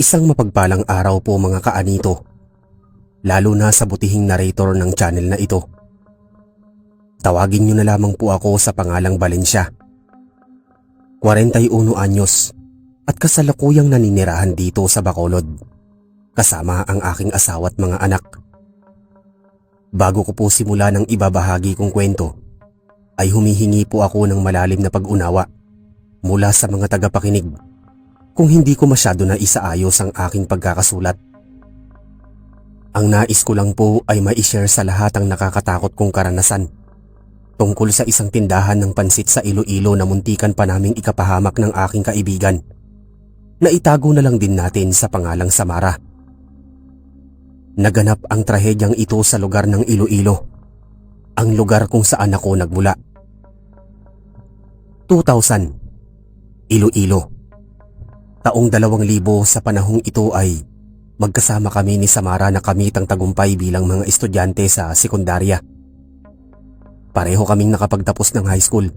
Isang mapagpalang araw po mga kaanito, lalo na sa butihing narrator ng channel na ito. Tawagin niyo na lamang po ako sa pangalang Valencia. 41 anyos at kasalukuyang naninirahan dito sa Bacolod, kasama ang aking asawa at mga anak. Bago ko po simula ng ibabahagi kong kwento, ay humihingi po ako ng malalim na pag-unawa mula sa mga tagapakinig kung hindi ko masyado na isaayos ang aking pagkakasulat. Ang nais ko lang po ay ma-share sa lahat ang nakakatakot kong karanasan tungkol sa isang tindahan ng pansit sa Iloilo na muntikan pa naming ikapahamak ng aking kaibigan na itago na lang din natin sa pangalang Samara. Naganap ang trahedyang ito sa lugar ng Iloilo, ang lugar kung saan ako nagmula. 2000, Iloilo. Taong 2000 sa panahong ito ay magkasama kami ni Samara na kamit ang tagumpay bilang mga estudyante sa sekundarya. Pareho kaming nakapagtapos ng high school.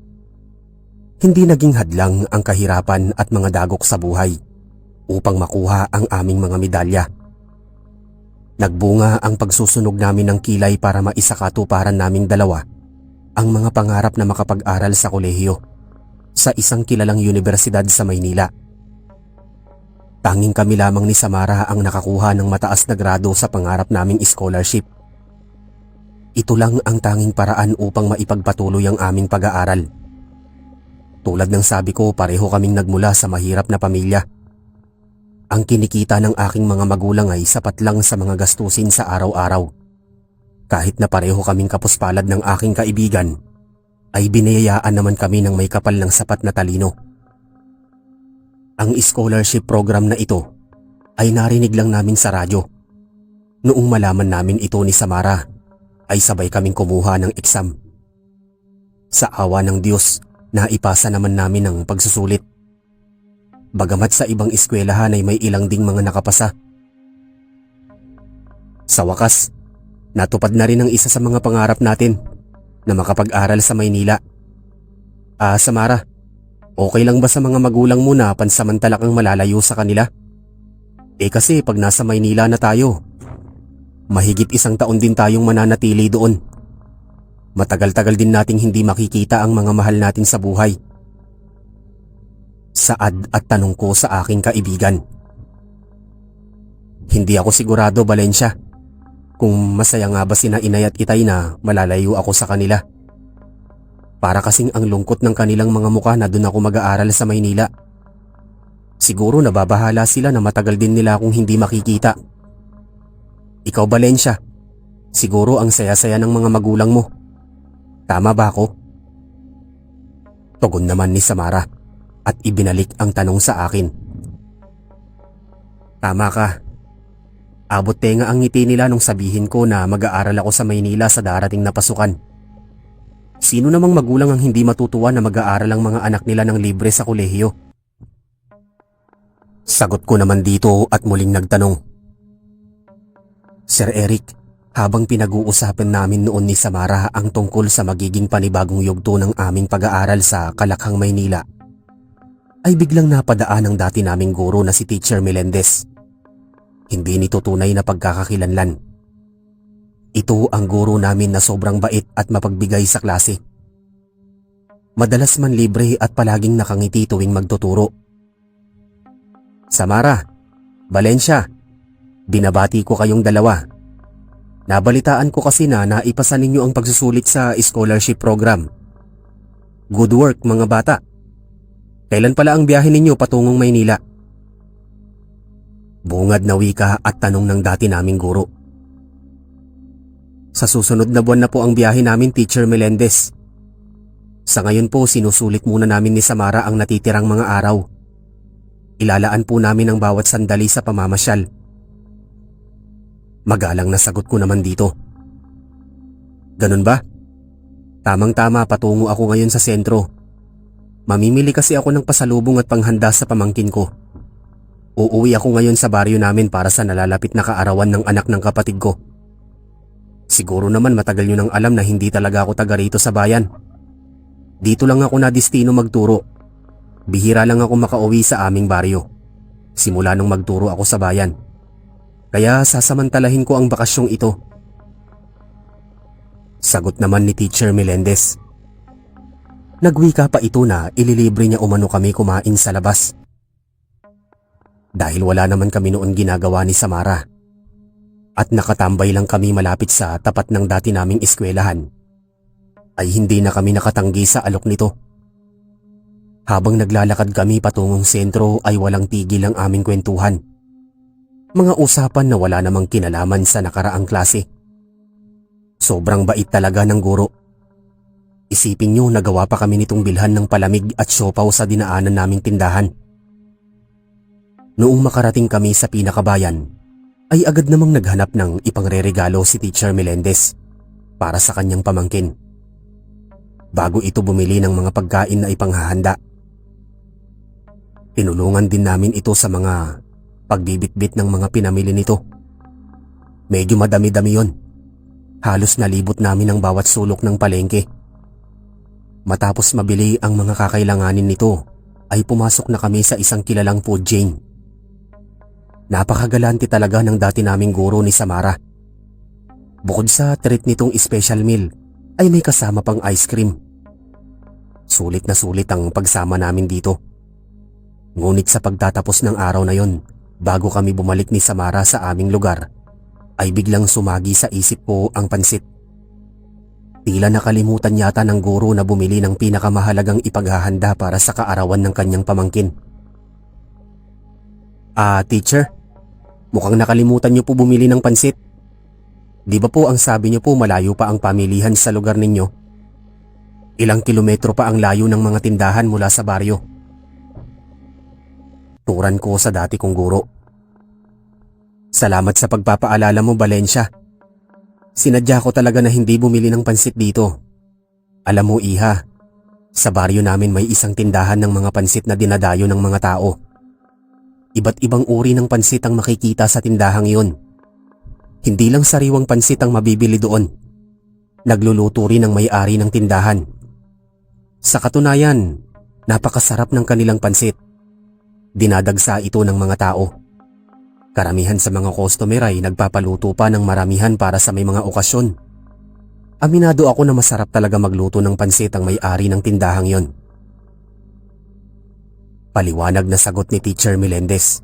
Hindi naging hadlang ang kahirapan at mga dagok sa buhay upang makuha ang aming mga medalya. Nagbunga ang pagsusunog namin ng kilay para maisakatuparan naming dalawa ang mga pangarap na makapag-aral sa kolehiyo sa isang kilalang universidad sa Maynila. Tanging kami lamang ni Samara ang nakakuha ng mataas na grado sa pangarap naming scholarship. Ito lang ang tanging paraan upang maipagpatuloy ang aming pag-aaral. Tulad ng sabi ko, pareho kaming nagmula sa mahirap na pamilya. Ang kinikita ng aking mga magulang ay sapat lang sa mga gastusin sa araw-araw. Kahit na pareho kaming kapuspalad ng aking kaibigan, ay biniyayaan naman kami ng may kapal ng sapat na talino. Ang scholarship program na ito ay narinig lang namin sa radyo. Noong malaman namin ito ni Samara, ay sabay kaming kumuha ng exam. Sa awa ng Diyos, naipasa naman namin ang pagsusulit. Bagamat sa ibang eskwelahan ay may ilang ding mga nakapasa. Sa wakas, natupad na rin ang isa sa mga pangarap natin na makapag-aral sa Maynila. Samara, okay lang ba sa mga magulang mo na pansamantala kang malalayo sa kanila? Kasi pag nasa Maynila na tayo, mahigit 1 taon din tayong mananatili doon. Matagal-tagal din nating hindi makikita ang mga mahal natin sa buhay. Saad at tanong ko sa aking kaibigan. Hindi ako sigurado, Valencia, kung masaya nga ba sina inay at itay na malalayo ako sa kanila. Para kasing ang lungkot ng kanilang mga mukha na doon ako mag-aaral sa Maynila. Siguro nababahala sila na matagal din nila akong hindi makikita. Ikaw, Valencia, siguro ang saya-saya ng mga magulang mo. Tama ba ako? Tugon naman ni Samara at ibinalik ang tanong sa akin. Tama ka. Abot tenga ang ngiti nila nung sabihin ko na mag-aaral ako sa Maynila sa darating na pasukan. Sino namang magulang ang hindi matutuwa na mag-aaral ang mga anak nila ng libre sa kolehiyo? Sagot ko naman dito at muling nagtanong. Sir Eric, habang pinag-uusapan namin noon ni Samara ang tungkol sa magiging panibagong yugto ng aming pag-aaral sa Kalakhang, Maynila, ay biglang napadaan ang dati naming guro na si Teacher Melendez. Hindi nito tunay na pagkakakilanlan. Ito ang guro namin na sobrang bait at mapagbigay sa klase. Madalas man libre at palaging nakangiti tuwing magtuturo. Samara, Valencia, binabati ko kayong dalawa. Nabalitaan ko kasi na naipasa ninyo ang pagsusulit sa scholarship program. Good work, mga bata. Kailan pala ang biyahe ninyo patungong Maynila? Bungad na wika at tanong ng dati naming guro. Sa susunod na buwan na po ang biyahe namin, Teacher Melendez. Sa ngayon po, sinusulit muna namin ni Samara ang natitirang mga araw. Ilalaan po namin ang bawat sandali sa pamamasyal. Magalang na sagot ko naman dito. Ganun ba? Tamang-tama, patungo ako ngayon sa sentro. Mamimili kasi ako ng pasalubong at panghanda sa pamangkin ko. Uuwi ako ngayon sa baryo namin para sa nalalapit na kaarawan ng anak ng kapatid ko. Siguro naman matagal nyo nang alam na hindi talaga ako taga rito sa bayan. Dito lang ako na destino magturo. Bihira lang ako makauwi sa aming baryo simula nung magturo ako sa bayan. Kaya sasamantalahin ko ang bakasyong ito. Sagot naman ni Teacher Melendez. Nagwika pa ito na ililibre niya umano kami kumain sa labas. Dahil wala naman kami noon ginagawa ni Samara at nakatambay lang kami malapit sa tapat ng dati naming eskwelahan, ay hindi na kami nakatanggi sa alok nito. Habang naglalakad kami patungong sentro ay walang tigil ang aming kwentuhan. Mga usapan na wala namang kinalaman sa nakaraang klase. Sobrang bait talaga ng guro. Isipin nyo, nagawa pa kami nitong bilhan ng palamig at siopaw sa dinaanan naming tindahan. Noong makarating kami sa pinakabayan, ay agad namang naghanap ng ipangreregalo si Teacher Melendez para sa kanyang pamangkin. Bago ito bumili ng mga pagkain na ipanghahanda. Tinulungan din namin ito sa mga pagbibitbit ng mga pinamili nito. Medyo madami-dami yon. Halos nalibot namin ang bawat sulok ng palengke. Matapos mabili ang mga kakailanganin nito, ay pumasok na kami sa isang kilalang food chain. Napakagalante talaga ng dati naming guro ni Samara. Bukod sa treat nitong special meal, ay may kasama pang ice cream. Sulit na sulit ang pagsama namin dito. Ngunit sa pagtatapos ng araw na yon, bago kami bumalik ni Samara sa aming lugar, ay biglang sumagi sa isip ko ang pansit. Tila nakalimutan yata ng guro na bumili ng pinakamahalagang ipaghahanda para sa kaarawan ng kanyang pamangkin. Teacher, mukhang nakalimutan niyo po bumili ng pansit. Di ba po ang sabi niyo po malayo pa ang pamilihan sa lugar ninyo? Ilang kilometro pa ang layo ng mga tindahan mula sa baryo. Turan ko sa dati kong guro. Salamat sa pagpapaalala mo, Valencia. Sinadya ko talaga na hindi bumili ng pansit dito. Alam mo, Iha, sa baryo namin may isang tindahan ng mga pansit na dinadayo ng mga tao. Iba't ibang uri ng pansit ang makikita sa tindahang yun. Hindi lang sariwang pansit ang mabibili doon. Nagluluto rin ang may-ari ng tindahan. Sa katunayan, napakasarap ng kanilang pansit. Dinadagsa ito ng mga tao. Karamihan sa mga customer ay nagpapaluto pa ng maramihan para sa may mga okasyon. Aminado ako na masarap talaga magluto ng pansit ang may-ari ng tindahang yon. Paliwanag na sagot ni Teacher Melendez.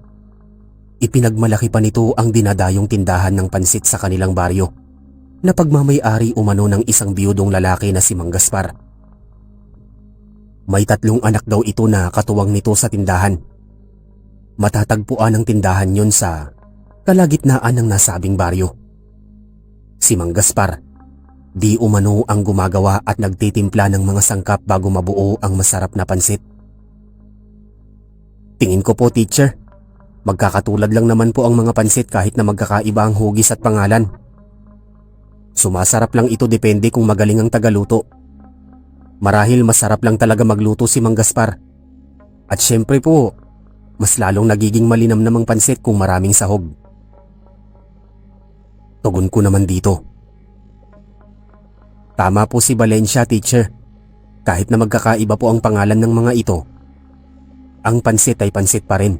Ipinagmalaki pa nito ang dinadayong tindahan ng pansit sa kanilang baryo na pagmamay-ari umano ng isang biyudong lalaki na si Mang Gaspar. May 3 anak daw ito na katuwang nito sa tindahan. Matatagpuan ang tindahan yon sa kalagitnaan ng nasabing baryo. Si Mang Gaspar, di umano ang gumagawa at nagtitimpla ng mga sangkap bago mabuo ang masarap na pansit. Tingin ko po, teacher, magkakatulad lang naman po ang mga pansit kahit na magkakaiba ang hugis at pangalan. Sumasarap lang ito depende kung magaling ang tagaluto. Marahil masarap lang talaga magluto si Mang Gaspar. At syempre po, mas lalong nagiging malinam namang pansit kung maraming sahog. Tugon ko naman dito. Tama po si Valencia, teacher. Kahit na magkakaiba po ang pangalan ng mga ito, ang pansit ay pansit pa rin.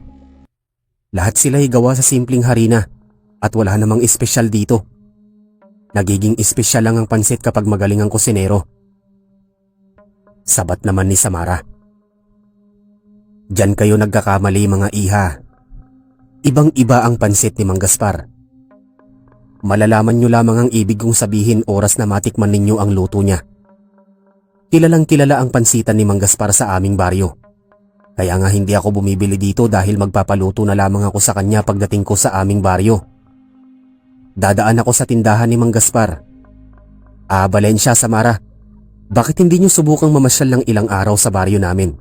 Lahat sila ay gawa sa simpleng harina at wala namang espesyal dito. Nagiging espesyal lang ang pansit kapag magaling ang kusinero. Sabat naman ni Samara. Diyan kayo nagkakamali, mga Iha. Ibang-iba ang pansit ni Mang Gaspar. Malalaman nyo lamang ang ibig kong sabihin oras na matikman ninyo ang luto niya. Kilalang kilala ang pansitan ni Mang Gaspar sa aming baryo. Kaya nga hindi ako bumibili dito dahil magpapaluto na lamang ako sa kanya pagdating ko sa aming baryo. Dadaan ako sa tindahan ni Mang Gaspar. Valencia, Samara, bakit hindi nyo subukang mamasyal ng ilang araw sa baryo namin?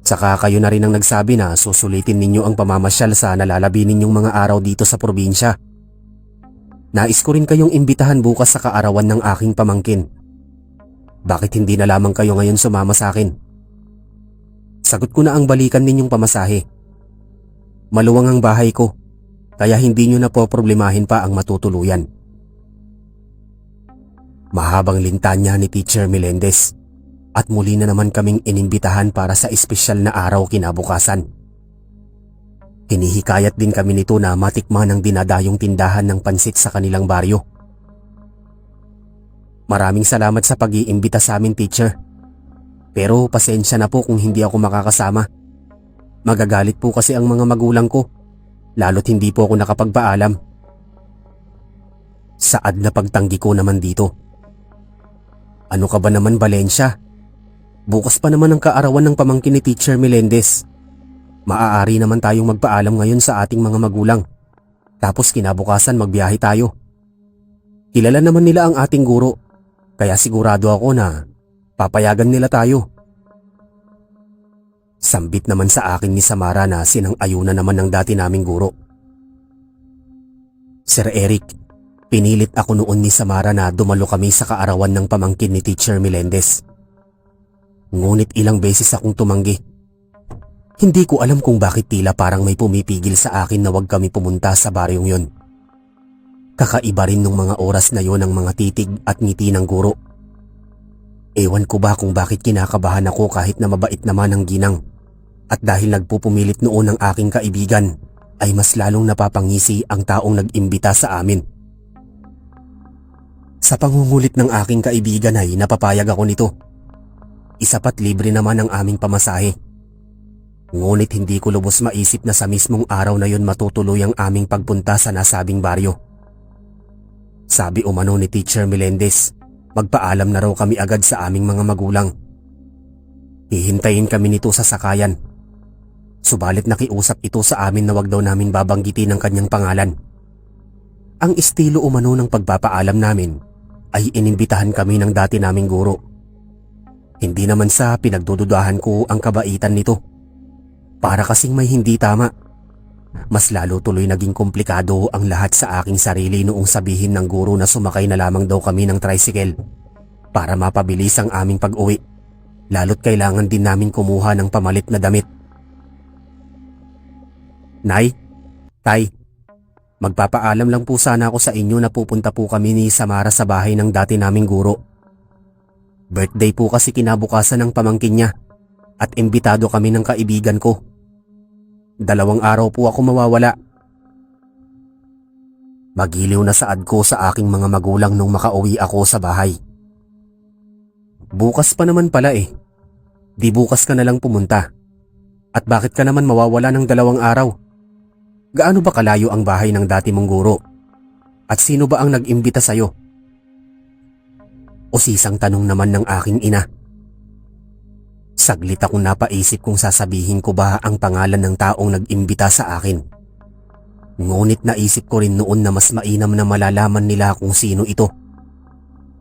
Saka kayo na rin ang nagsabi na susulitin ninyo ang pamamasyal sa nalalabi ninyong mga araw dito sa probinsya. Nais ko rin kayong imbitahan bukas sa kaarawan ng aking pamangkin. Bakit hindi na lamang kayo ngayon sumama sa akin? Sagot ko na ang balikan ninyong pamasahe. Maluwang ang bahay ko, kaya hindi nyo na po problemahin pa ang matutuluyan. Mahabang lintanya ni Teacher Melendez. at muli na naman kaming inimbitahan para sa espesyal na araw kinabukasan. Hinihikayat din kami nito na matikman ang dinadayong tindahan ng pansit sa kanilang baryo. Maraming salamat sa pag-iimbita sa amin, teacher. Pero pasensya na po kung hindi ako makakasama. Magagalit po kasi ang mga magulang ko, lalo't hindi po ako nakapagpaalam. Saad na pagtanggi ko naman dito. Ano ka ba naman, Valencia? Bukas pa naman ang kaarawan ng pamangkin ni Teacher Melendez. Maaari naman tayong magpaalam ngayon sa ating mga magulang. Tapos kinabukasan magbiyahe tayo. Kilala naman nila ang ating guro, kaya sigurado ako na papayagan nila tayo. Sambit naman sa akin ni Samara na sinang-ayunan naman ng dati naming guro. Sir Eric, pinilit ako noon ni Samara na dumalo kami sa kaarawan ng pamangkin ni Teacher Melendez. Ngunit ilang beses akong tumanggi. Hindi ko alam kung bakit tila parang may pumipigil sa akin na wag kami pumunta sa baryong yon. Kakaiba rin nung mga oras na yon ang mga titig at ngiti ng guro. Ewan ko ba kung bakit kinakabahan ako kahit na mabait naman ang ginang. At dahil nagpupumilit noon ang aking kaibigan, ay mas lalong napapangisi ang taong nag-imbita sa amin. Sa pangungulit ng aking kaibigan ay napapayag ako nito. Isa pat libre naman ang aming pamasahe. Ngunit hindi ko lubos maisip na sa mismong araw na yon matutuloy ang aming pagpunta sa nasabing baryo. Sabi umano ni Teacher Melendez, magpaalam na raw kami agad sa aming mga magulang. Hihintayin kami nito sa sakayan. Subalit nakiusap ito sa amin na wag daw namin babanggitin ang kanyang pangalan. Ang estilo umano ng pagpapaalam namin ay inimbitahan kami ng dati naming guro. Hindi naman sa pinagdududahan ko ang kabaitan nito. Para kasing may hindi tama. Mas lalo tuloy naging komplikado ang lahat sa aking sarili noong sabihin ng guro na sumakay na lamang daw kami ng tricycle para mapabilis ang aming pag-uwi. Lalo't kailangan din namin kumuha ng pamalit na damit. Nay, Tay, magpapaalam lang po sana ako sa inyo na pupunta po kami ni Samara sa bahay ng dati naming guro. Birthday po kasi kinabukasan ng pamangkin niya at imbitado kami ng kaibigan ko. 2 araw po ako mawawala. Magiliw na saad ko sa aking mga magulang nung makauwi ako sa bahay. Bukas pa naman pala eh. Di bukas ka na lang pumunta. At bakit ka naman mawawala ng 2 araw? Gaano ba kalayo ang bahay ng dati mong guro? At sino ba ang nag-imbita sa'yo? Usisang tanong naman ng aking ina. Saglit akong napaisip kung sasabihin ko ba ang pangalan ng taong nag-imbita sa akin. Ngunit naisip ko rin noon na mas mainam na malalaman nila kung sino ito.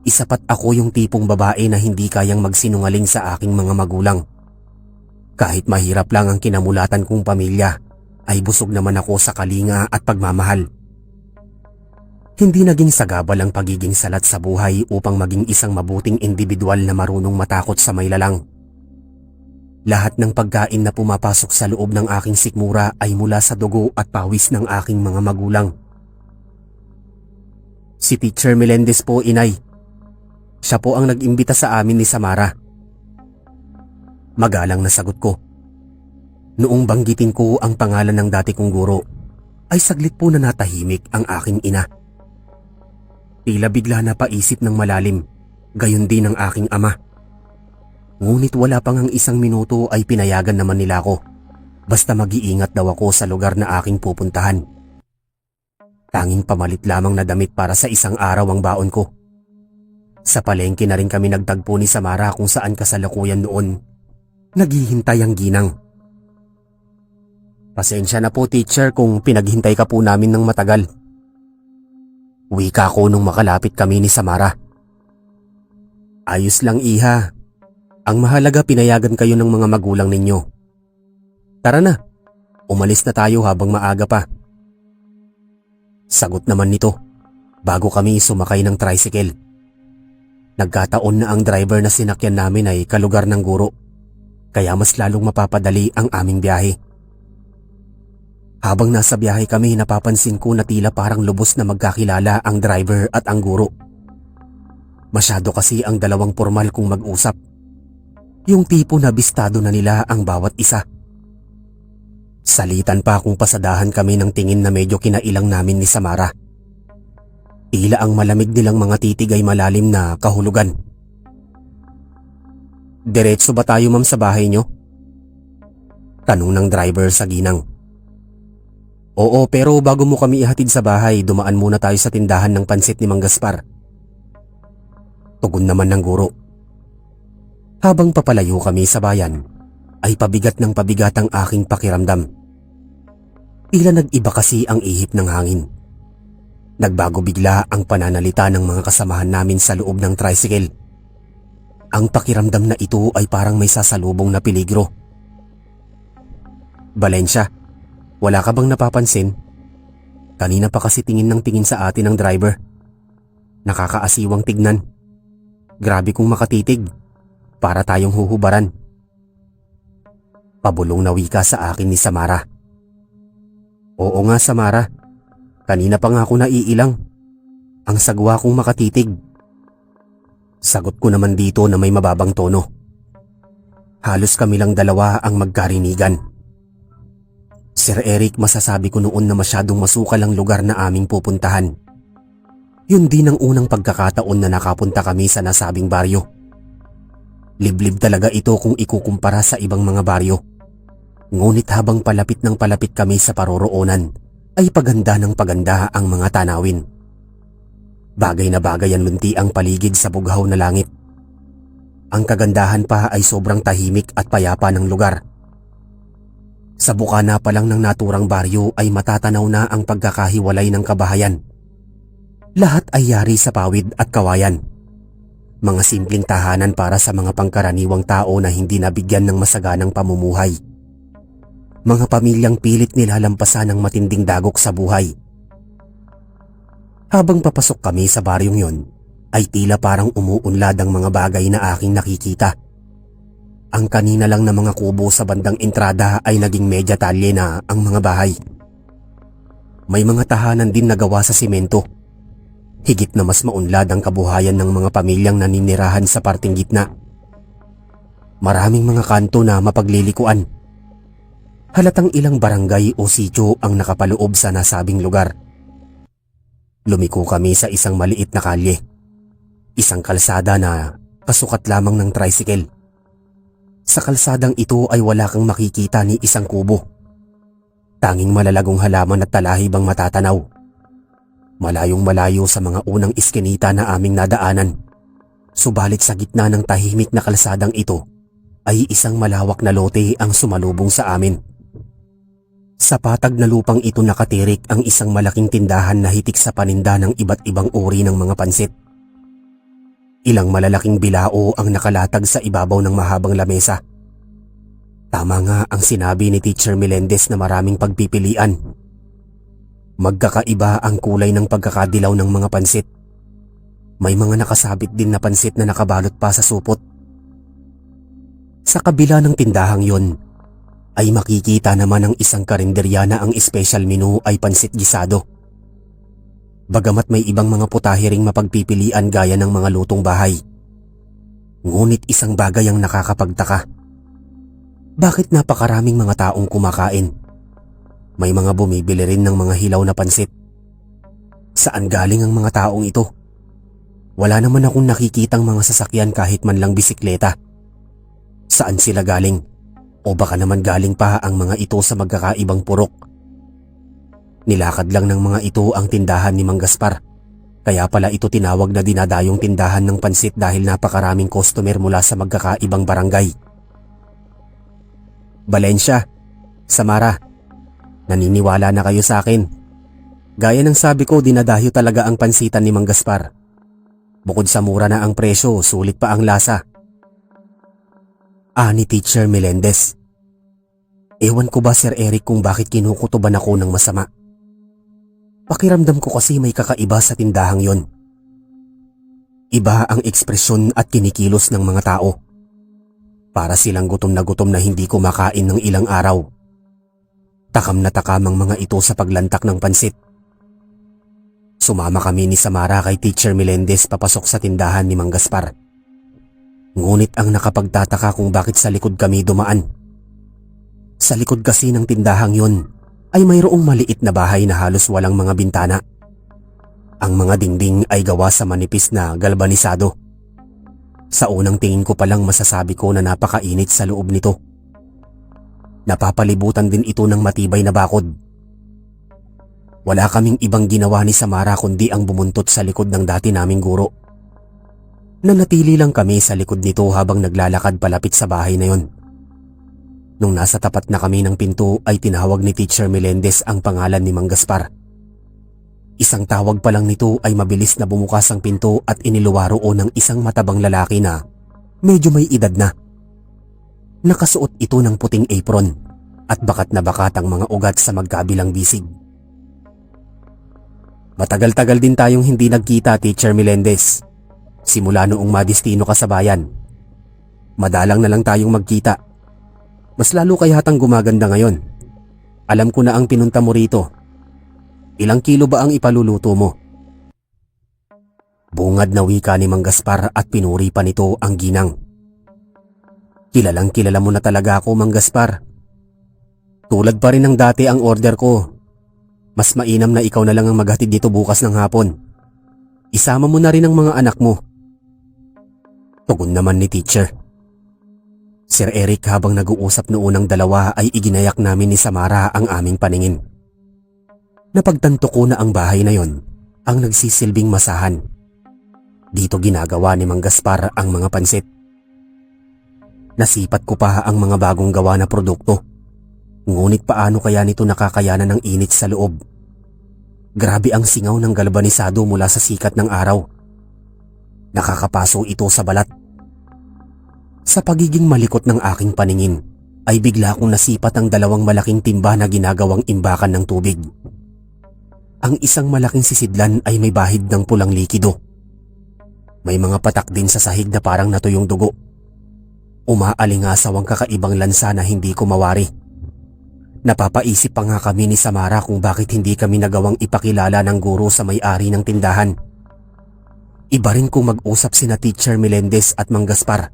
Isapat ako yung tipong babae na hindi kayang magsinungaling sa aking mga magulang. Kahit mahirap lang ang kinamulatan kong pamilya, ay busog naman ako sa kalinga at pagmamahal. Hindi naging sagabal ang pagiging salat sa buhay upang maging isang mabuting individual na marunong matakot sa may lalang. Lahat ng pagkain na pumapasok sa loob ng aking sikmura ay mula sa dugo at pawis ng aking mga magulang. Si Teacher Melendez po, inay. Siya po ang nag-imbita sa amin ni Samara. Magalang na sagot ko. Noong banggitin ko ang pangalan ng dati kong guro, ay saglit po na natahimik ang aking ina. Tila bigla na paisip ng malalim, gayon din ang aking ama. Ngunit wala pang ang 1 minuto ay pinayagan naman nila ako. Basta mag-iingat daw ako sa lugar na aking pupuntahan. Tanging pamalit lamang na damit para sa 1 araw ang baon ko. Sa palengke na rin kami nagtagpo ni Samara kung saan kasalukuyan noon. Naghihintay ang ginang. Pasensya na po, teacher, kung pinaghintay ka po namin ng matagal. Wika ko nung makalapit kami ni Samara. Ayos lang, iha. Ang mahalaga pinayagan kayo ng mga magulang ninyo. Tara na, umalis na tayo habang maaga pa. Sagot naman nito, bago kami sumakay ng tricycle. Nagkataon na ang driver na sinakyan namin ay kalugar ng guro, kaya mas lalong mapapadali ang aming biyahe. Habang nasa biyahe kami, napapansin ko na tila parang lubos na magkakilala ang driver at ang guro. Masyado kasi ang dalawang formal kung mag-usap. Yung tipo na bistado na nila ang bawat isa. Salitan pa kung pasadahan kami ng tingin na medyo kinailang namin ni Samara. Tila ang malamig nilang mga titig ay malalim na kahulugan. "Diretso ba tayo ma'am sa bahay nyo?" tanong ng driver sa ginang. "Oo, pero bago mo kami ihatid sa bahay, dumaan muna tayo sa tindahan ng pansit ni Mang Gaspar." Tugon naman ng guro. Habang papalayo kami sa bayan, ay pabigat ng pabigat ang aking pakiramdam. Tila nag-iba kasi ang ihip ng hangin. Nagbago bigla ang pananalita ng mga kasamahan namin sa loob ng tricycle. Ang pakiramdam na ito ay parang may sasalubong na peligro. "Valencia, wala ka bang napapansin? Kanina pa kasi tingin ng tingin sa atin ng driver. Nakakaasiwang tignan. Grabe kung makatitig. Para tayong huhubaran." Pabulong na wika sa akin ni Samara. "Oo nga Samara, kanina pa nga ako naiilang. Ang sagwa kong makatitig." Sagot ko naman dito na may mababang tono. Halos kami lang dalawa ang magkarinigan. "Sir Eric, masasabi ko noon na masyadong masukal ang lugar na aming pupuntahan. Yun din ang unang pagkakataon na nakapunta kami sa nasabing baryo. Liblib talaga ito kung ikukumpara sa ibang mga baryo. Ngunit habang palapit ng palapit kami sa paroroonan, ay paganda ng paganda ang mga tanawin. Bagay na bagay ang lunti ang paligid sa bughaw na langit. Ang kagandahan pa ay sobrang tahimik at payapa ng lugar. Sa bukana pa lang ng naturang baryo ay matatanaw na ang pagkakahiwalay ng kabahayan. Lahat ay yari sa pawid at kawayan. Mga simpleng tahanan para sa mga pangkaraniwang tao na hindi nabigyan ng masaganang pamumuhay. Mga pamilyang pilit nilalampasan ng matinding dagok sa buhay. Habang papasok kami sa baryong yon, ay tila parang umuunlad ang mga bagay na aking nakikita. Ang kanina lang na mga kubo sa bandang entrada ay naging medya talye na ang mga bahay. May mga tahanan din na gawa sa simento. Higit na mas maunlad ang kabuhayan ng mga pamilyang naninirahan sa parting gitna. Maraming mga kanto na mapaglilikuan. Halatang ilang barangay o sityo ang nakapaloob sa nasabing lugar. Lumiko kami sa isang maliit na kalye. Isang kalsada na pasukat lamang ng tricycle. Sa kalsadang ito ay wala kang makikita ni isang kubo. Tanging malalagong halaman at talahib ang matatanaw. Malayong malayo sa mga unang iskinita na aming nadaanan. Subalit sa gitna ng tahimik na kalsadang ito ay isang malawak na lote ang sumalubong sa amin. Sa patag na lupang ito nakatirik ang isang malaking tindahan na hitik sa paninda ng iba't ibang uri ng mga pansit. Ilang malalaking bilao ang nakalatag sa ibabaw ng mahabang lamesa. Tama nga ang sinabi ni Teacher Melendez na maraming pagpipilian. Magkakaiba ang kulay ng pagkakadilaw ng mga pansit. May mga nakasabit din na pansit na nakabalot pa sa supot. Sa kabila ng tindahang yon, ay makikita naman ang isang karinderya na ang special menu ay pansit gisado. Bagamat may ibang mga putahe ring mapagpipilian gaya ng mga lutong bahay. Ngunit isang bagay ang nakakapagtaka. Bakit napakaraming mga taong kumakain? May mga bumibili rin ng mga hilaw na pansit. Saan galing ang mga taong ito? Wala naman akong nakikitang mga sasakyan kahit man lang bisikleta. Saan sila galing? O baka naman galing pa ang mga ito sa magkakaibang purok. Nilakad lang ng mga ito ang tindahan ni Mang Gaspar. Kaya pala ito tinawag na dinadayong tindahan ng pansit dahil napakaraming customer mula sa magkakaibang barangay. "Valencia, Samara, naniniwala na kayo sa akin. Gaya ng sabi ko, dinadayo talaga ang pansitan ni Mang Gaspar. Bukod sa mura na ang presyo, sulit pa ang lasa." Ni Teacher Melendez. Ewan ko ba Sir Eric kung bakit kinukutuban ako ng masama. Pakiramdam ko kasi may kakaiba sa tindahang yon. Iba ang ekspresyon at kinikilos ng mga tao. Para silang gutom na hindi kumakain ng ilang araw. Takam na takam ang mga ito sa paglantak ng pansit. Sumama kami ni Samara kay Teacher Melendez papasok sa tindahan ni Mang Gaspar. Ngunit ang nakapagtataka kung bakit sa likod kami dumaan. Sa likod kasi ng tindahang yun ay mayroong maliit na bahay na halos walang mga bintana. Ang mga dingding ay gawa sa manipis na galbanisado. Sa unang tingin ko palang masasabi ko na napakainit sa loob nito. Napapalibutan din ito ng matibay na bakod. Wala kaming ibang ginawa ni Samara kundi ang bumuntot sa likod ng dati naming guro. Nanatili lang kami sa likod nito habang naglalakad palapit sa bahay na yon. Nung nasa tapat na kami ng pinto ay tinawag ni Teacher Melendez ang pangalan ni Mang Gaspar. Isang tawag pa lang nito ay mabilis na bumukas ang pinto at iniluwaro ng isang matabang lalaki na medyo may edad na. Nakasuot ito ng puting apron at bakat na bakat ang mga ugat sa magkabilang bisig. Matagal-tagal din tayong hindi nagkita, Teacher Melendez. Simula noong madistino ka sa bayan. Madalang na lang tayong magkita. Mas lalo kay hatang gumaganda ngayon. Alam ko na ang pinunta mo rito. Ilang kilo ba ang ipaluluto mo? Bungad na wika ni Mang Gaspar at pinuri pa nito ang ginang. Kilalang kilala mo na talaga ako, Mang Gaspar. Tulad pa rin ng dati ang order ko. Mas mainam na ikaw na lang ang maghatid dito bukas ng hapon. Isama mo na rin ang mga anak mo. Tugon naman ni Teacher. Sir Eric, habang nag-uusap noon ang dalawa ay iginayak namin ni Samara ang aming paningin. Napagtanto ko na ang bahay na yon ang nagsisilbing masahan. Dito ginagawa ni Mang Gaspar ang mga pansit. Nasipat ko pa ang mga bagong gawa na produkto. Ngunit paano kaya nito nakakayanan ng init sa loob? Grabe ang singaw ng galbanisado mula sa sikat ng araw. Nakakapaso ito sa balat. Sa pagiging malikot ng aking paningin, ay bigla kong nasipat ang dalawang malaking timba na ginagawang imbakan ng tubig. Ang isang malaking sisidlan ay may bahid ng pulang likido. May mga patak din sa sahig na parang natuyong dugo. Umaalingasaw ang kakaibang lansa na hindi ko mawari. Napapaisip pa nga kami ni Samara kung bakit hindi kami nagawang ipakilala ng guro sa may-ari ng tindahan. Iba rin kung mag-usap sina Teacher Melendez at Mang Gaspar.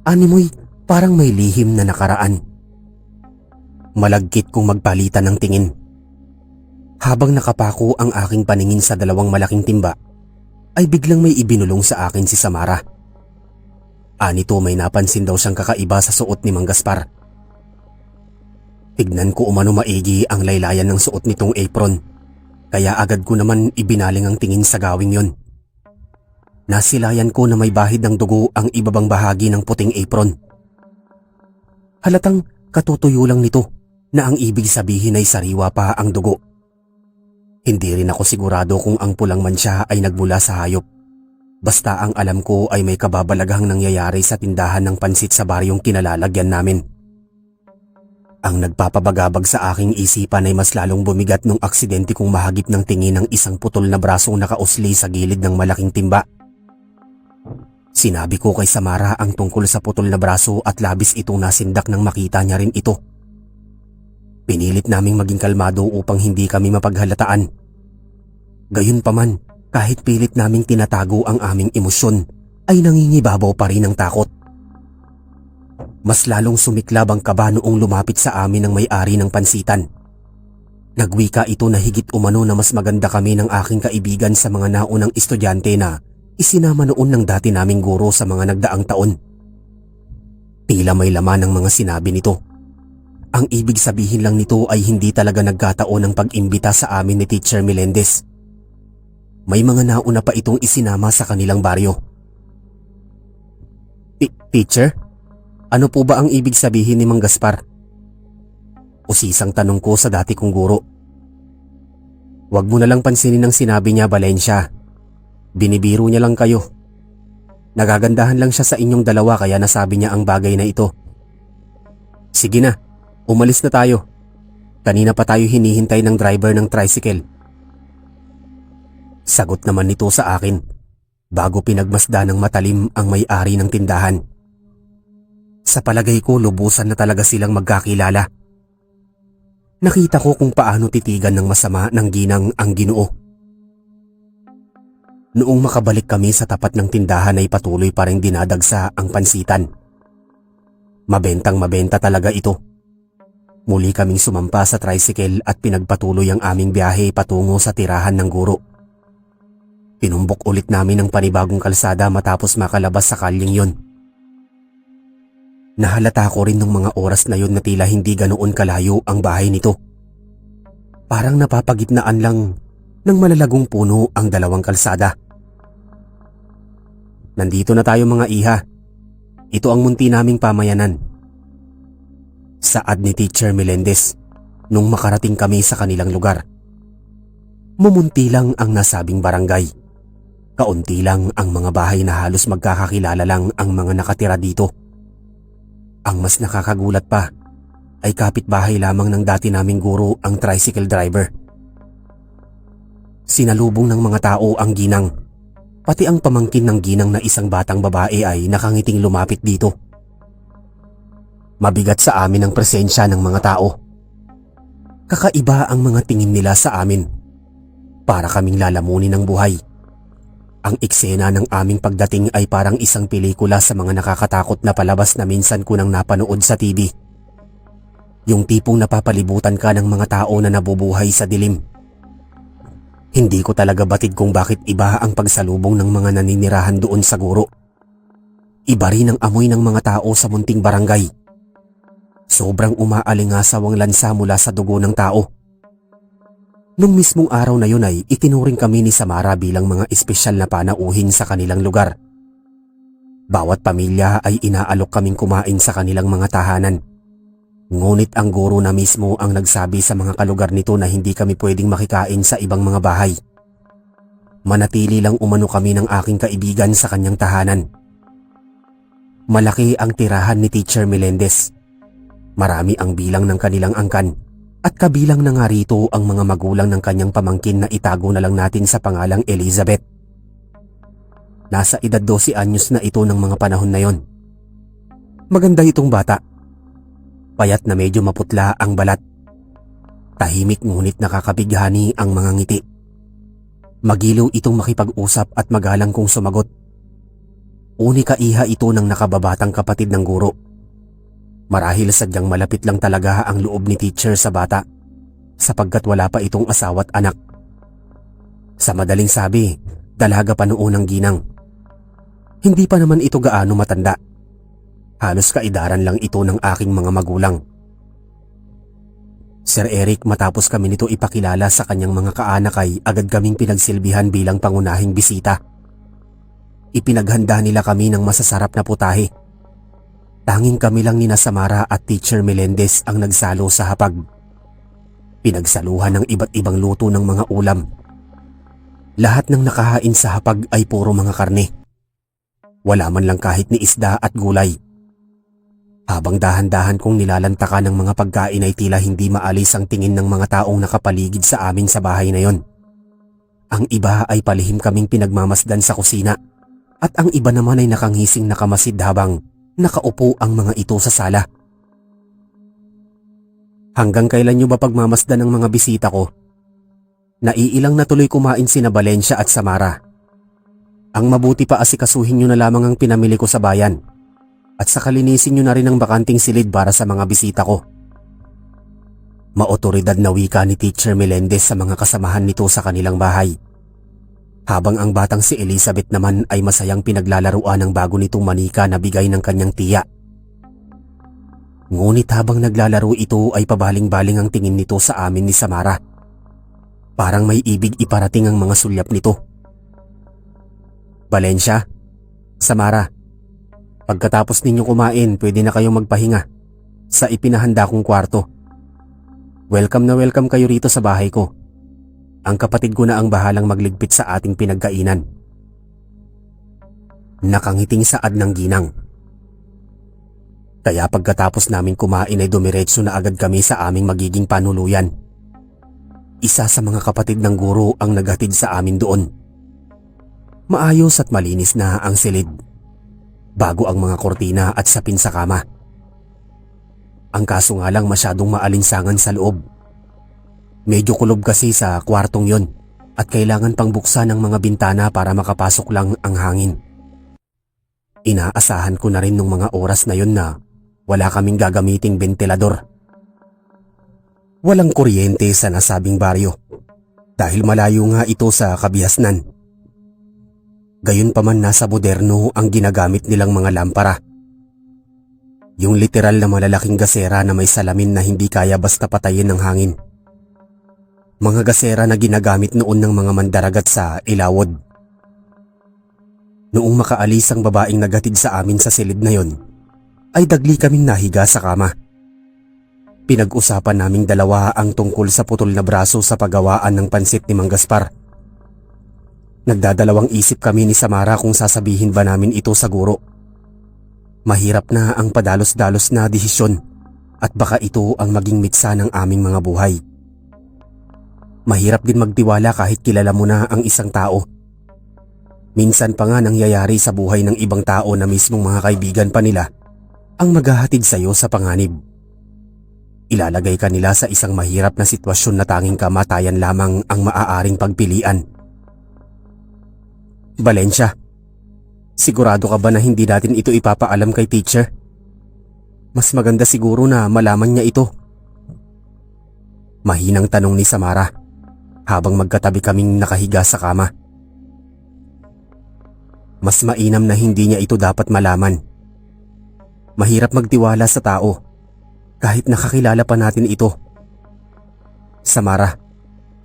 Animoy, parang may lihim na nakaraan. Malagkit kong magpalitan ng tingin. Habang nakapako ang aking paningin sa dalawang malaking timba, ay biglang may ibinulong sa akin si Samara. Anito, may napansin daw siyang kakaiba sa suot ni Mang Gaspar. Tignan ko umano maigi ang laylayan ng suot nitong apron, kaya agad ko naman ibinaling ang tingin sa gawing yon. Nasilayan ko na may bahid ng dugo ang ibabang bahagi ng puting apron. Halatang katutuyo lang nito na ang ibig sabihin ay sariwa pa ang dugo. Hindi rin ako sigurado kung ang pulang mansya ay nagmula sa hayop. Basta ang alam ko ay may kababalagahang nangyayari sa tindahan ng pansit sa baryong kinalalagyan namin. Ang nagpapabagabag sa aking isipan ay mas lalong bumigat nung aksidente kong mahagip ng tingin ng isang putol na brasong nakausli sa gilid ng malaking timba. Sinabi ko kay Samara ang tungkol sa putol na braso at labis itong nasindak nang makita niya rin ito. Pinilit naming maging kalmado upang hindi kami mapaghalataan. Gayunpaman, kahit pilit naming tinatago ang aming emosyon, ay nangingibabaw pa rin ang takot. Mas lalong sumiklab ang kaba noong lumapit sa amin ang may-ari ng pansitan. Nagwika ito na higit umano na mas maganda kami ng aking kaibigan sa mga naunang estudyante na isinama noon ng dati naming guro sa mga nagdaang taon. Tila may laman ang mga sinabi nito. Ang ibig sabihin lang nito ay hindi talaga nagkataon ang pag-imbita sa amin ni Teacher Melendez. May mga nauna pa itong isinama sa kanilang baryo. Teacher? Ano po ba ang ibig sabihin ni Mang Gaspar? Usisang tanong ko sa dati kong guro. Huwag mo na lang pansinin ang sinabi niya, Valencia. Binibiro niya lang kayo. Nagagandahan lang siya sa inyong dalawa kaya nasabi niya ang bagay na ito. Sige na, umalis na tayo. Kanina pa tayo hinihintay ng driver ng tricycle. Sagot naman nito sa akin, bago pinagmasda ng matalim ang may-ari ng tindahan. Sa palagay ko, lubusan na talaga silang magkakilala. Nakita ko kung paano titigan ng masama ng ginang ang Ginoo. Noong makabalik kami sa tapat ng tindahan ay patuloy pa rin dinadagsa ang pansitan. Mabentang mabenta talaga ito. Muli kaming sumampa sa tricycle at pinagpatuloy ang aming biyahe patungo sa tirahan ng guro. Tinumbok ulit namin ang panibagong kalsada matapos makalabas sa kalyeng yon. Nahalata ko rin nung mga oras na yon na tila hindi ganoon kalayo ang bahay nito. Parang napapagitnaan lang ng malalagong puno ang dalawang kalsada. Nandito na tayo mga iha. Ito ang munti naming pamayanan. Saad ni Teacher Melendez nung makarating kami sa kanilang lugar. Mumunti lang ang nasabing barangay. Kaunti lang ang mga bahay na halos magkakakilala lang ang mga nakatira dito. Ang mas nakakagulat pa ay kapitbahay lamang ng dati naming guro ang tricycle driver. Sinalubong ng mga tao ang ginang, pati ang pamangkin ng ginang na isang batang babae ay nakangiting lumapit dito. Mabigat sa amin ang presensya ng mga tao. Kakaiba ang mga tingin nila sa amin. Para kaming lalamunin ng buhay. Ang eksena ng aming pagdating ay parang isang pelikula sa mga nakakatakot na palabas na minsan ko nang napanood sa TV. Yung tipong napapalibutan ka ng mga tao na nabubuhay sa dilim. Hindi ko talaga batid kung bakit iba ang pagsalubong ng mga naninirahan doon sa guro. Iba rin ang amoy ng mga tao sa munting barangay. Sobrang umaalingasawang lansa mula sa dugo ng tao. Nung mismong araw na yun ay itinuring kami ni Samara bilang mga espesyal na panauhin sa kanilang lugar. Bawat pamilya ay inaalok kaming kumain sa kanilang mga tahanan. Ngunit ang guro na mismo ang nagsabi sa mga kalugar nito na hindi kami pwedeng makikain sa ibang mga bahay. Manatili lang umano kami ng aking kaibigan sa kanyang tahanan. Malaki ang tirahan ni Teacher Melendez. Marami ang bilang ng kanilang angkan. At kabilang na nga rito ang mga magulang ng kanyang pamangkin na itago na lang natin sa pangalang Elizabeth. Nasa edad 12 anyos na ito ng mga panahon na yon. Maganda itong bata. Payat na medyo maputla ang balat. Tahimik ngunit nakakabighani ang mga ngiti. Magiliw itong makipag-usap at magalang kung sumagot. Unika iha ito ng nakababatang kapatid ng guro. Marahil sadyang malapit lang talaga ang loob ni teacher sa bata sapagkat wala pa itong asawa't anak. Sa madaling sabi, dalaga pa noon ang ginang. Hindi pa naman ito gaano matanda. Halos kaidaran lang ito ng aking mga magulang. Sir Eric, matapos kami nito ipakilala sa kanyang mga kaanak ay agad kaming pinagsilbihan bilang pangunahing bisita. Ipinaghanda nila kami ng masasarap na putahe. Tanging kami lang ni Samara at Teacher Melendez ang nagsalo sa hapag. Pinagsaluhan ng iba't ibang luto ng mga ulam. Lahat ng nakahain sa hapag ay puro mga karne. Wala man lang kahit ni isda at gulay. Habang dahan-dahan kong nilalantakan ng mga pagkain ay tila hindi maalis ang tingin ng mga taong nakapaligid sa amin sa bahay na yon. Ang iba ay palihim kaming pinagmamasdan sa kusina at ang iba naman ay nakangising nakamasid habang nakaupo ang mga ito sa sala. Hanggang kailan nyo ba pagmamasdan ng mga bisita ko? Naiilang na tuloy kumain sina Valencia at Samara. Ang mabuti pa asikasuhin nyo na lamang ang pinamili ko sa bayan. At saka linisin nyo na rin ang bakanting silid para sa mga bisita ko. Maotoridad na wika ni Teacher Melendez sa mga kasamahan nito sa kanilang bahay. Habang ang batang si Elizabeth naman ay masayang pinaglalaruan ng bago nitong manika na bigay ng kanyang tiya. Ngunit habang naglalaro ito ay pabaling-baling ang tingin nito sa amin ni Samara. Parang may ibig iparating ang mga sulyap nito. Valencia, Samara, pagkatapos ninyo kumain, pwede na kayong magpahinga sa ipinahanda kong kwarto. Welcome na welcome kayo rito sa bahay ko. Ang kapatid ko na ang bahalang magligpit sa ating pinagkainan. Nakangiting saad ng ginang. Kaya pagkatapos namin kumain ay dumiretso na agad kami sa aming magiging panuluyan. Isa sa mga kapatid ng guro ang naghatid sa amin doon. Maayos at malinis na ang silid. Bago ang mga kortina at sapin sa kama. Ang kaso nga lang masyadong maalinsangan sa loob. Medyo kulob kasi sa kwartong yon at kailangan pang buksan ang mga bintana para makapasok lang ang hangin. Inaasahan ko na rin nung mga oras na yun na wala kaming gagamiting bentilador. Walang kuryente sa nasabing baryo dahil malayo nga ito sa kabihasnan. Gayunpaman nasa moderno ang ginagamit nilang mga lampara. Yung literal na malalaking gasera na may salamin na hindi kaya basta patayin ng hangin. Mga gasera na ginagamit noon ng mga mandaragat sa Ilawod. Noong makaalis ang babaeng nagatid sa amin sa silid na yon, ay dagli kaming nahiga sa kama. Pinag-usapan naming dalawa ang tungkol sa putol na braso sa paggawaan ng pansit ni Mang Gaspar. Nagdadalawang isip kami ni Samara kung sasabihin ba namin ito sa guro. Mahirap na ang padalos-dalos na desisyon at baka ito ang maging mitsa ng aming mga buhay. Mahirap din magtiwala kahit kilala mo na ang isang tao. Minsan pa nga nangyayari sa buhay ng ibang tao na mismong mga kaibigan pa nila ang maghahatid sa iyo sa panganib. Ilalagay ka nila sa isang mahirap na sitwasyon na tanging kamatayan lamang ang maaaring pagpilian. Valencia, sigurado ka ba na hindi natin ito ipapaalam kay teacher? Mas maganda siguro na malaman niya ito. Mahinang tanong ni Samara habang magkatabi kaming nakahiga sa kama. Mas mainam na hindi niya ito dapat malaman. Mahirap magtiwala sa tao kahit nakakilala pa natin ito. Samara,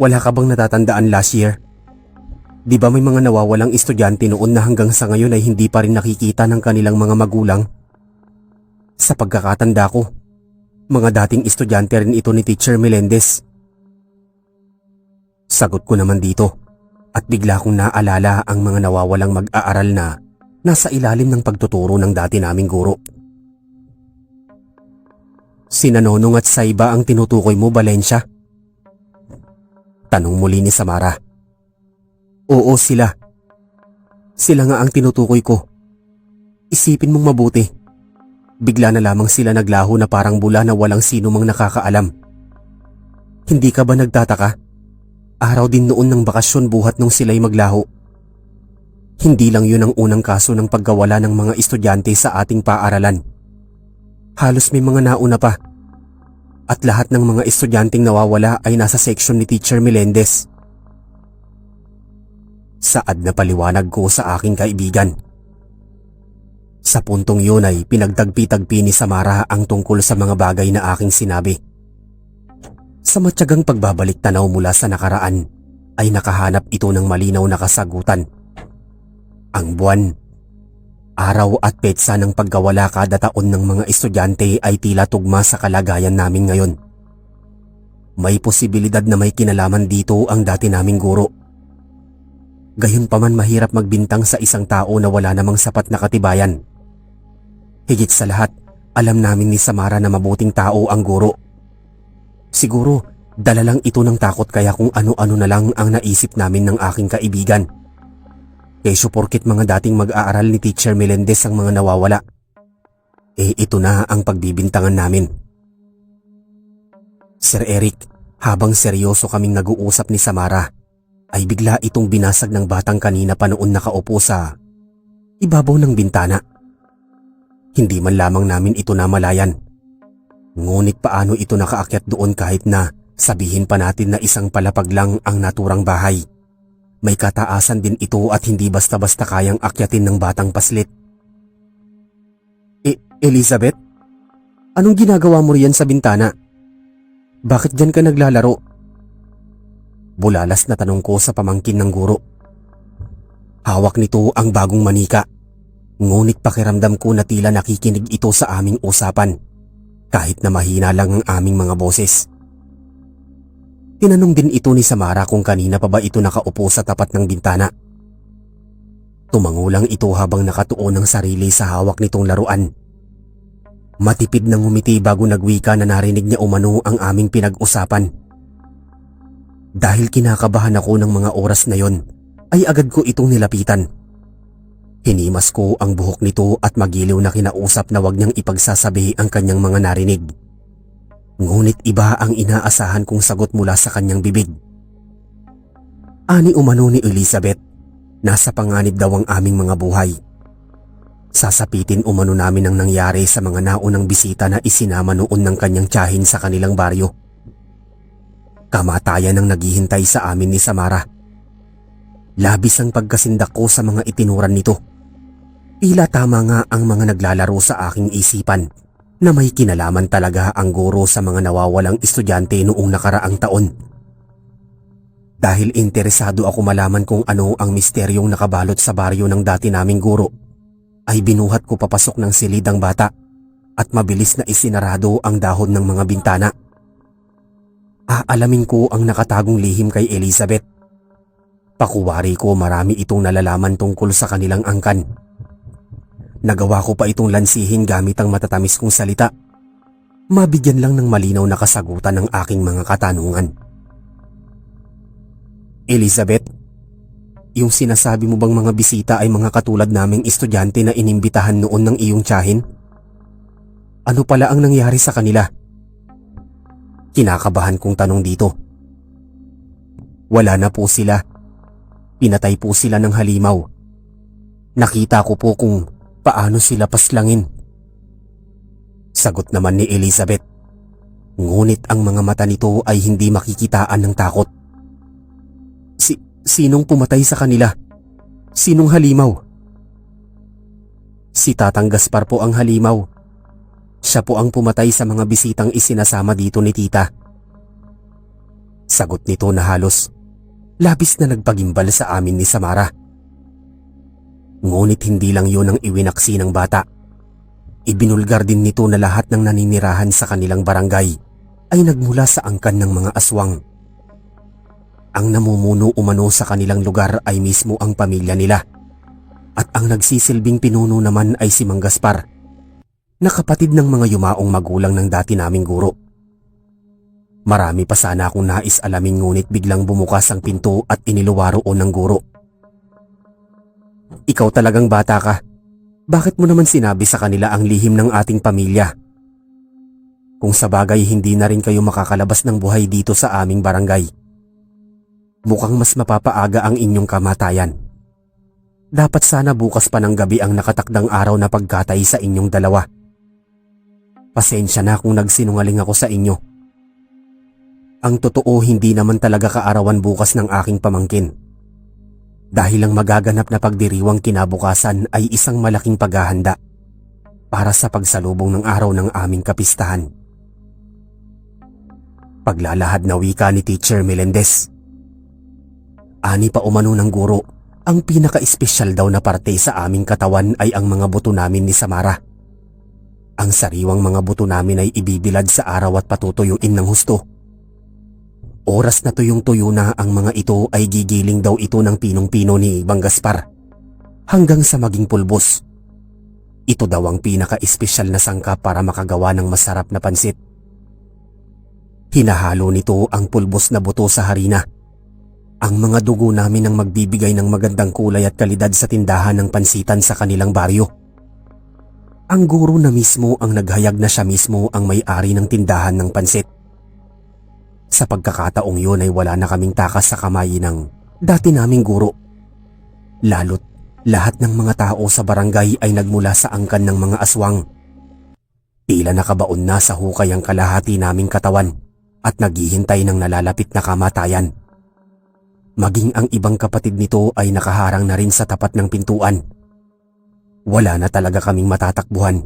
wala ka bang natatandaan last year? Di ba may mga nawawalang estudyante noon na hanggang sa ngayon ay hindi pa rin nakikita ng kanilang mga magulang? Sa pagkakatanda ko, mga dating estudyante rin ito ni Teacher Melendez. Sagot ko naman dito at bigla kong naalala ang mga nawawalang mag-aaral na nasa ilalim ng pagtuturo ng dati naming guro. Sina Nonong at Saiba ang tinutukoy mo, Valencia? Tanong muli ni Samara. Oo, sila. Sila nga ang tinutukoy ko. Isipin mong mabuti. Bigla na lamang sila naglaho na parang bula na walang sino mang nakakaalam. Hindi ka ba nagtataka? Araw din noon ng bakasyon buhat nung sila'y maglaho. Hindi lang yun ang unang kaso ng pagkawala ng mga estudyante sa ating paaralan. Halos may mga nauna pa. At lahat ng mga estudyanteng nawawala ay nasa section ni Teacher Melendez. Saad na paliwanag ko sa aking kaibigan. Sa puntong yun ay pinagtagpi-tagpi ni Samara ang tungkol sa mga bagay na aking sinabi. Sa matyagang pagbabalik tanaw mula sa nakaraan ay nakahanap ito ng malinaw na kasagutan. Ang buwan, araw at petsa ng pagkawala kada taon ng mga estudyante ay tila tugma sa kalagayan namin ngayon. May posibilidad na may kinalaman dito ang dati naming guro. Gayunpaman mahirap magbintang sa isang tao na wala namang sapat na katibayan. Higit sa lahat, alam namin ni Samara na mabuting tao ang guro. Siguro, dala lang ito ng takot kaya kung ano-ano na lang ang naisip namin ng aking kaibigan. Kesyo porkit mga dating mag-aaral ni Teacher Melendez ang mga nawawala. Ito na ang pagbibintangan namin. Sir Eric, habang seryoso kaming nag-uusap ni Samara, ay bigla itong binasag ng batang kanina pa noon nakaupo sa ibabaw ng bintana. Hindi man lamang namin ito namalayan. Ngunit paano ito nakaakyat doon kahit na sabihin pa natin na isang palapag lang ang naturang bahay. May kataasan din ito at hindi basta-basta kayang akyatin ng batang paslit. Elizabeth? Anong ginagawa mo riyan sa bintana? Bakit dyan ka naglalaro? Bulalas na tanong ko sa pamangkin ng guro. Hawak nito ang bagong manika. Ngunit pakiramdam ko na tila nakikinig ito sa aming usapan, kahit na mahina lang ang aming mga boses. Tinanong din ito ni Samara kung kanina pa ba ito nakaupo sa tapat ng bintana. Tumango lang ito habang nakatuon ng sarili sa hawak nitong laruan. Matipid nang ngumiti bago nagwika na narinig niya umano ang aming pinag-usapan. Dahil kinakabahan ako ng mga oras na yon, ay agad ko itong nilapitan. Hinimas ko ang buhok nito at magiliw na kinausap na wag niyang ipagsasabi ang kanyang mga narinig. Ngunit iba ang inaasahan kong sagot mula sa kanyang bibig. Ani umano ni Elizabeth, nasa panganib daw ang aming mga buhay. Sasapitin umano namin ang nangyari sa mga naunang bisita na isinama noon ng kanyang tiyahin sa kanilang baryo. Kamatayan ang naghihintay sa amin ni Samara. Labis ang pagkasindak ko sa mga itinuran nito. Tila tama nga ang mga naglalaro sa aking isipan na may kinalaman talaga ang guro sa mga nawawalang estudyante noong nakaraang taon. Dahil interesado ako malaman kung ano ang misteryong nakabalot sa baryo ng dati naming guro, ay binuhat ko papasok ng silid ang bata at mabilis na isinarado ang dahon ng mga bintana. Aalamin ko ang nakatagong lihim kay Elizabeth. Pakuwari ko marami itong nalalaman tungkol sa kanilang angkan. Nagawa ko pa itong lansihin gamit ang matatamis kong salita. Mabigyan lang ng malinaw na kasagutan ng aking mga katanungan. Elizabeth, yung sinasabi mo bang mga bisita ay mga katulad naming estudyante na inimbitahan noon ng iyong tiyahin? Ano pala ang nangyari sa kanila? Kinakabahan kong tanong dito. Wala na po sila. Pinatay po sila ng halimaw. Nakita ko po kung paano sila paslangin. Sagot naman ni Elizabeth. Ngunit ang mga mata nito ay hindi makikitaan ng takot. Sinong pumatay sa kanila? Sinong halimaw? Si Tatang Gaspar po ang halimaw. Siya po ang pumatay sa mga bisitang isinasama dito ni tita. Sagot nito na halos labis na nagpagimbal sa amin ni Samara. Ngunit hindi lang yun ang iwinaksi ng bata. Ibinulgar din nito na lahat ng naninirahan sa kanilang barangay ay nagmula sa angkan ng mga aswang. Ang namumuno umano sa kanilang lugar ay mismo ang pamilya nila. At ang nagsisilbing pinuno naman ay si Mang Gaspar, na kapatid ng mga yumaong magulang ng dati naming guro. Marami pa sana akong nais alamin ngunit biglang bumukas ang pinto at iniluwa roon ng guro. Ikaw talagang bata ka. Bakit mo naman sinabi sa kanila ang lihim ng ating pamilya? Kung sa bagay hindi na rin kayo makakalabas ng buhay dito sa aming barangay. Mukhang mas mapapaaga ang inyong kamatayan. Dapat sana bukas pa ng gabi ang nakatakdang araw na pagkatay sa inyong dalawa. Pasensya na kung nagsinungaling ako sa inyo. Ang totoo hindi naman talaga kaarawan bukas ng aking pamangkin. Dahil ang magaganap na pagdiriwang kinabukasan ay isang malaking paghahanda para sa pagsalubong ng araw ng aming kapistahan. Paglalahad na wika ni Teacher Melendez. Ani pa umano ng guro, ang pinaka-espesyal daw na parte sa aming katawan ay ang mga buto namin ni Samara. Ang sariwang mga buto namin ay ibibilad sa araw at patutuyuin ng husto. Oras na tuyong-tuyo na ang mga ito ay gigiling daw ito ng pinong-pino ni Mang Gaspar hanggang sa maging pulbos. Ito daw ang pinaka-espesyal na sangkap para makagawa ng masarap na pansit. Hinahalo nito ang pulbos na buto sa harina. Ang mga dugo namin ang magbibigay ng magandang kulay at kalidad sa tindahan ng pansitan sa kanilang baryo. Ang guro na mismo ang naghayag na siya mismo ang may-ari ng tindahan ng pansit. Sa pagkakataong yun ay wala na kaming takas sa kamay ng dati naming guro. Lalo't lahat ng mga tao sa barangay ay nagmula sa angkan ng mga aswang. Tila nakabaon na sa hukay ang kalahati naming katawan at naghihintay ng nalalapit na kamatayan. Maging ang ibang kapatid nito ay nakaharang na rin sa tapat ng pintuan. Wala na talaga kaming matatakbuhan.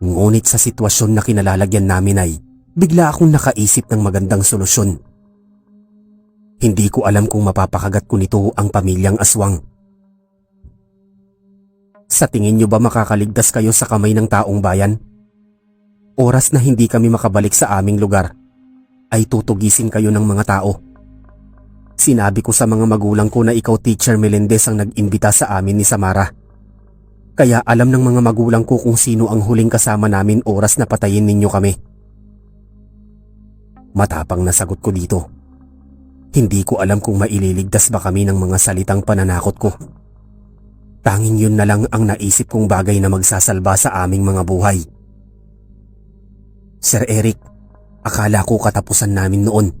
Ngunit sa sitwasyon na kinalalagyan namin ay bigla akong nakaisip ng magandang solusyon. Hindi ko alam kung mapapakagat ko nito ang pamilyang aswang. Sa tingin nyo ba makakaligtas kayo sa kamay ng taong bayan? Oras na hindi kami makabalik sa aming lugar, ay tutugisin kayo ng mga tao. Sinabi ko sa mga magulang ko na ikaw Teacher Melendez ang nag-imbita sa amin ni Samara. Kaya alam ng mga magulang ko kung sino ang huling kasama namin oras na patayin ninyo kami. Matapang na sagot ko dito. Hindi ko alam kung maililigtas ba kami ng mga salitang pananakot ko. Tanging yun na lang ang naisip kong bagay na magsasalba sa aming mga buhay. Sir Eric, akala ko katapusan namin noon.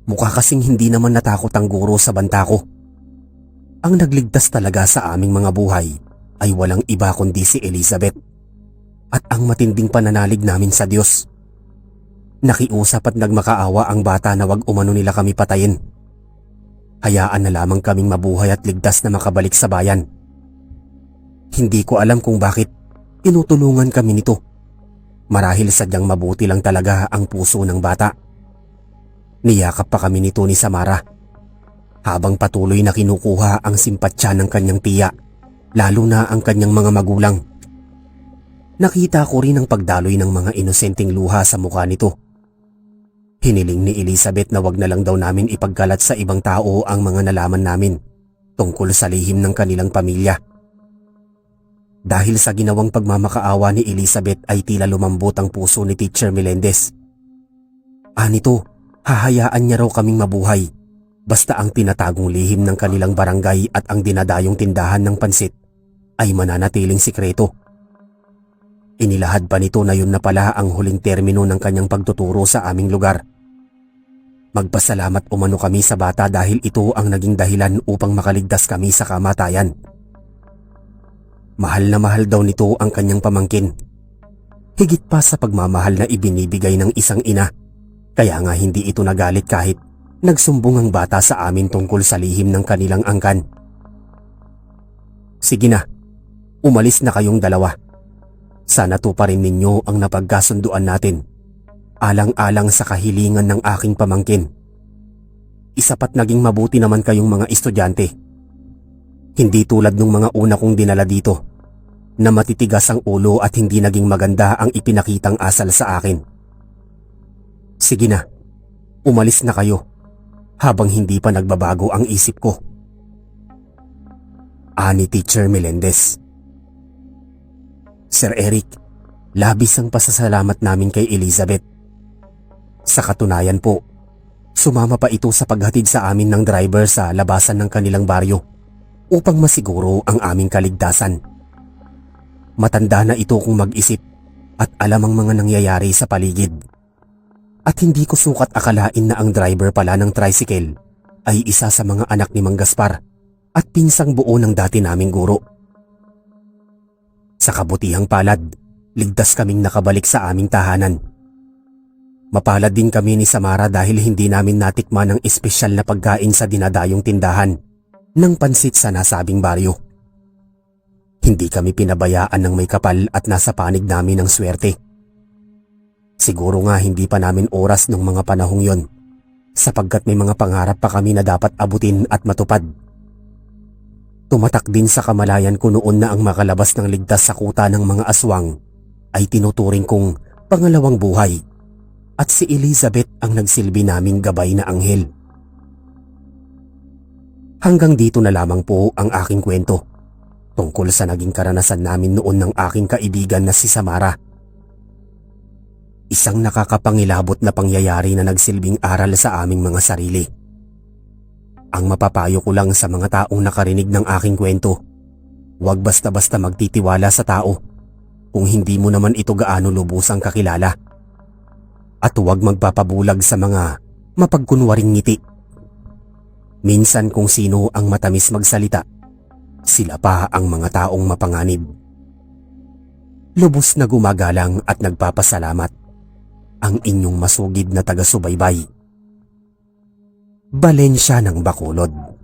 Mukha kasing hindi naman natakot ang guro sa banta ko. Ang nagligtas talaga sa aming mga buhay ay walang iba kundi si Elizabeth at ang matinding pananalig namin sa Diyos. Nakiusap at nagmakaawa ang bata na wag umano nila kami patayin. Hayaan na lamang kaming mabuhay at ligtas na makabalik sa bayan. Hindi ko alam kung bakit tinutulungan kami nito. Marahil sadyang mabuti lang talaga ang puso ng bata. Niyakap pa kami nito ni Samara habang patuloy na kinukuha ang simpatsya ng kanyang tiya, lalo na ang kanyang mga magulang. Nakita ko rin ang pagdaloy ng mga inosenteng luha sa mukha nito. Hiniling ni Elizabeth na wag na lang daw namin ipagkalat sa ibang tao ang mga nalaman namin tungkol sa lihim ng kanilang pamilya. Dahil sa ginawang pagmamakaawa ni Elizabeth ay tila lumambot ang puso ni Teacher Melendez. Anito, hahayaan niya raw kaming mabuhay basta ang tinatagong lihim ng kanilang barangay at ang dinadayong tindahan ng pansit ay mananatiling sikreto. Inilahad pa nito na yun na pala ang huling termino ng kanyang pagtuturo sa aming lugar. Magpasalamat umano kami sa bata dahil ito ang naging dahilan upang makaligtas kami sa kamatayan. Mahal na mahal daw nito ang kanyang pamangkin. Higit pa sa pagmamahal na ibinibigay ng isang ina. Kaya nga hindi ito nagalit kahit nagsumbong ang bata sa amin tungkol sa lihim ng kanilang angkan. Sige na, umalis na kayong dalawa. Sana tuparin ninyo ang napagkasunduan natin. Alang-alang sa kahilingan ng aking pamangkin. Isapat naging mabuti naman kayong mga estudyante. Hindi tulad ng mga una kong dinala dito, na matitigas ang ulo at hindi naging maganda ang ipinakitang asal sa akin. Sige na, umalis na kayo habang hindi pa nagbabago ang isip ko. Ani Teacher Melendez. Sir Eric, labis ang pasasalamat namin kay Elizabeth. Sa katunayan po, sumama pa ito sa paghatid sa amin ng driver sa labasan ng kanilang baryo upang masiguro ang aming kaligtasan. Matanda na ito kung mag-isip at alam ang mga nangyayari sa paligid. At hindi ko sukat akalain na ang driver pala ng tricycle ay isa sa mga anak ni Mang Gaspar at pinsang buo ng dati naming guro. Sa kabutihang palad, ligtas kaming nakabalik sa aming tahanan. Mapalad din kami ni Samara dahil hindi namin natikman ang espesyal na pagkain sa dinadayong tindahan ng pansit sa nasabing baryo. Hindi kami pinabayaan ng may kapal at nasa panig namin ng swerte. Siguro nga hindi pa namin oras ng mga panahong yon, sapagkat may mga pangarap pa kami na dapat abutin at matupad. Tumatak din sa kamalayan ko noon na ang makalabas ng ligtas sa kuta ng mga aswang ay tinuturing kong pangalawang buhay, at si Elizabeth ang nagsilbi naming gabay na anghel. Hanggang dito na lamang po ang aking kwento tungkol sa naging karanasan namin noon ng aking kaibigan na si Samara. Isang nakakapangilabot na pangyayari na nagsilbing aral sa aming mga sarili. Ang mapapayo ko lang sa mga taong nakarinig ng aking kwento, huwag basta-basta magtitiwala sa tao kung hindi mo naman ito gaano lubusang kakilala. At huwag magpapabulag sa mga mapagkunwaring ngiti. Minsan kung sino ang matamis magsalita, sila pa ang mga taong mapanganib. Lubos na gumagalang at nagpapasalamat ang inyong masugid na taga-subaybay. Balensya ng Bacolod.